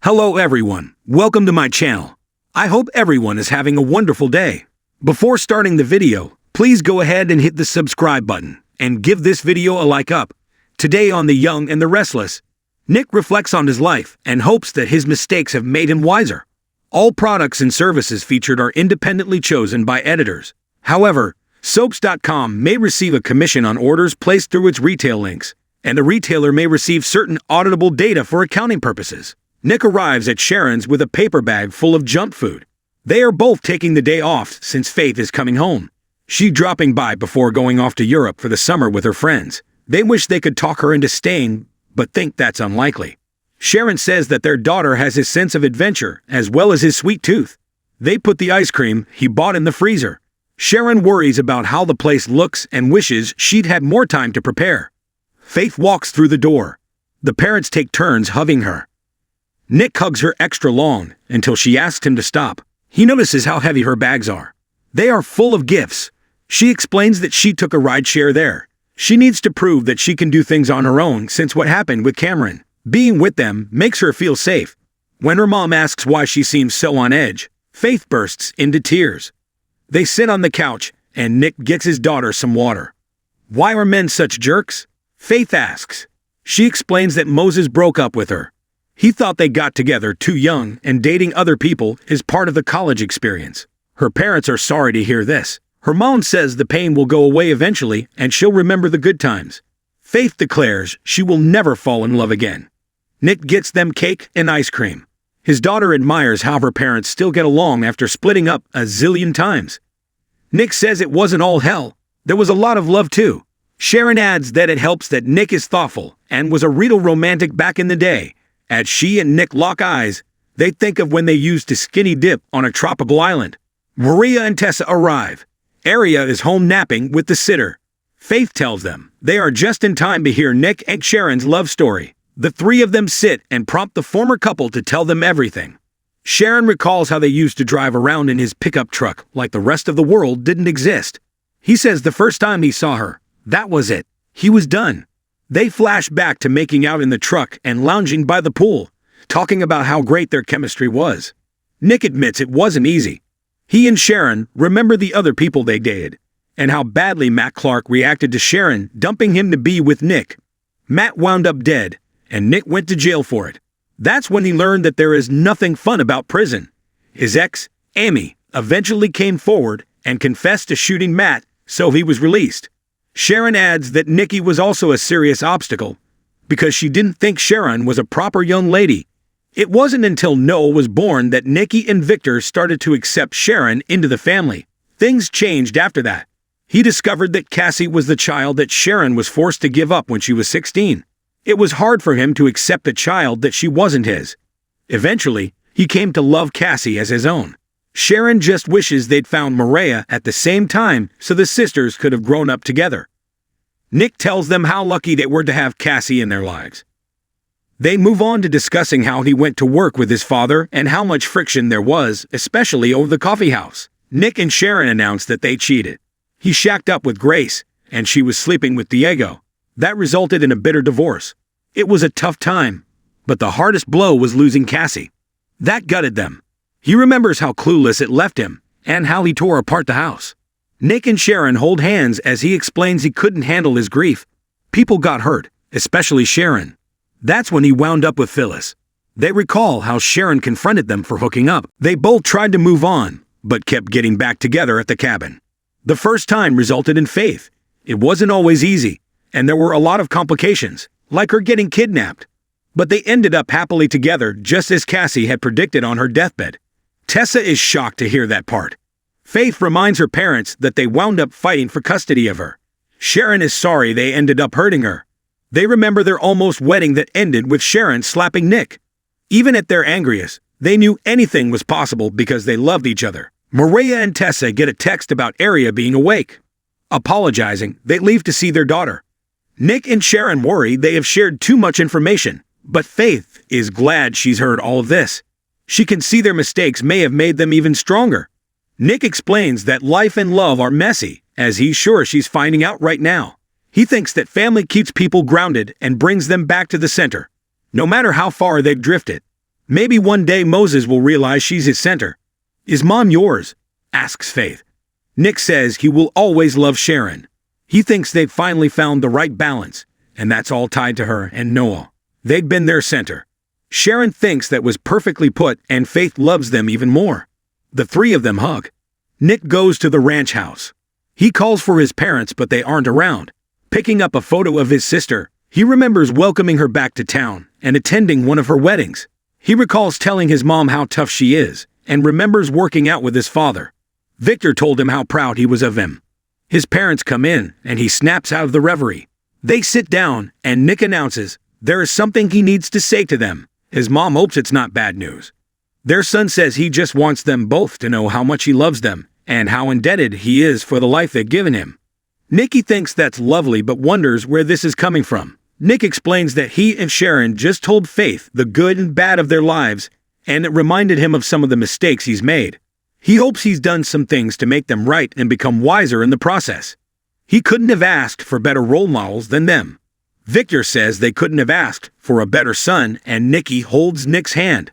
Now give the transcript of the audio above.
Hello everyone, welcome to my channel. I hope everyone is having a wonderful day. Before starting the video, please go ahead and hit the subscribe button and give this video a like up. Today on The Young and the Restless, Nick reflects on his life and hopes that his mistakes have made him wiser. All products and services featured are independently chosen by editors. However, soaps.com may receive a commission on orders placed through its retail links, and a retailer may receive certain auditable data for accounting purposes. Nick arrives at Sharon's with a paper bag full of junk food. They are both taking the day off since Faith is coming home. She's dropping by before going off to Europe for the summer with her friends. They wish they could talk her into staying, but think that's unlikely. Sharon says that their daughter has his sense of adventure as well as his sweet tooth. They put the ice cream he bought in the freezer. Sharon worries about how the place looks and wishes she'd had more time to prepare. Faith walks through the door. The parents take turns hugging her. Nick hugs her extra long until she asks him to stop. He notices how heavy her bags are. They are full of gifts. She explains that she took a rideshare there. She needs to prove that she can do things on her own since what happened with Cameron. Being with them makes her feel safe. When her mom asks why she seems so on edge, Faith bursts into tears. They sit on the couch and Nick gets his daughter some water. Why are men such jerks? Faith asks. She explains that Moses broke up with her. He thought they got together too young and dating other people is part of the college experience. Her parents are sorry to hear this. Her mom says the pain will go away eventually and she'll remember the good times. Faith declares she will never fall in love again. Nick gets them cake and ice cream. His daughter admires how her parents still get along after splitting up a zillion times. Nick says it wasn't all hell. There was a lot of love too. Sharon adds that it helps that Nick is thoughtful and was a real romantic back in the day. As she and Nick lock eyes, they think of when they used to skinny dip on a tropical island. Maria and Tessa arrive. Aria is home napping with the sitter. Faith tells them they are just in time to hear Nick and Sharon's love story. The three of them sit and prompt the former couple to tell them everything. Sharon recalls how they used to drive around in his pickup truck like the rest of the world didn't exist. He says the first time he saw her, that was it. He was done. They flash back to making out in the truck and lounging by the pool, talking about how great their chemistry was. Nick admits it wasn't easy. He and Sharon remember the other people they dated, and how badly Matt Clark reacted to Sharon dumping him to be with Nick. Matt wound up dead, and Nick went to jail for it. That's when he learned that there is nothing fun about prison. His ex, Amy, eventually came forward and confessed to shooting Matt, so he was released. Sharon adds that Nikki was also a serious obstacle because she didn't think Sharon was a proper young lady. It wasn't until Noah was born that Nikki and Victor started to accept Sharon into the family. Things changed after that. He discovered that Cassie was the child that Sharon was forced to give up when she was 16. It was hard for him to accept the child that she wasn't his. Eventually, he came to love Cassie as his own. Sharon just wishes they'd found Maria at the same time so the sisters could have grown up together. Nick tells them how lucky they were to have Cassie in their lives. They move on to discussing how he went to work with his father and how much friction there was, especially over the coffee house. Nick and Sharon announced that they cheated. He shacked up with Grace, and she was sleeping with Diego. That resulted in a bitter divorce. It was a tough time, but the hardest blow was losing Cassie. That gutted them. He remembers how clueless it left him, and how he tore apart the house. Nick and Sharon hold hands as he explains he couldn't handle his grief. People got hurt, especially Sharon. That's when he wound up with Phyllis. They recall how Sharon confronted them for hooking up. They both tried to move on, but kept getting back together at the cabin. The first time resulted in Faith. It wasn't always easy, and there were a lot of complications, like her getting kidnapped. But they ended up happily together just as Cassie had predicted on her deathbed. Tessa is shocked to hear that part. Faith reminds her parents that they wound up fighting for custody of her. Sharon is sorry they ended up hurting her. They remember their almost wedding that ended with Sharon slapping Nick. Even at their angriest, they knew anything was possible because they loved each other. Maria and Tessa get a text about Aria being awake. Apologizing, they leave to see their daughter. Nick and Sharon worry they have shared too much information, but Faith is glad she's heard all of this. She can see their mistakes may have made them even stronger. Nick explains that life and love are messy, as he's sure she's finding out right now. He thinks that family keeps people grounded and brings them back to the center, no matter how far they've drifted. Maybe one day Moses will realize she's his center. Is Mom yours? Asks Faith. Nick says he will always love Sharon. He thinks they've finally found the right balance, and that's all tied to her and Noah. They've been their center. Sharon thinks that was perfectly put, and Faith loves them even more. The three of them hug. Nick goes to the ranch house. He calls for his parents, but they aren't around. Picking up a photo of his sister, he remembers welcoming her back to town and attending one of her weddings. He recalls telling his mom how tough she is, and remembers working out with his father. Victor told him how proud he was of him. His parents come in, and he snaps out of the reverie. They sit down, and Nick announces there is something he needs to say to them. His mom hopes it's not bad news. Their son says he just wants them both to know how much he loves them, and how indebted he is for the life they've given him. Nicky thinks that's lovely but wonders where this is coming from. Nick explains that he and Sharon just told Faith the good and bad of their lives, and it reminded him of some of the mistakes he's made. He hopes he's done some things to make them right and become wiser in the process. He couldn't have asked for better role models than them. Victor says they couldn't have asked for a better son, and Nicky holds Nick's hand.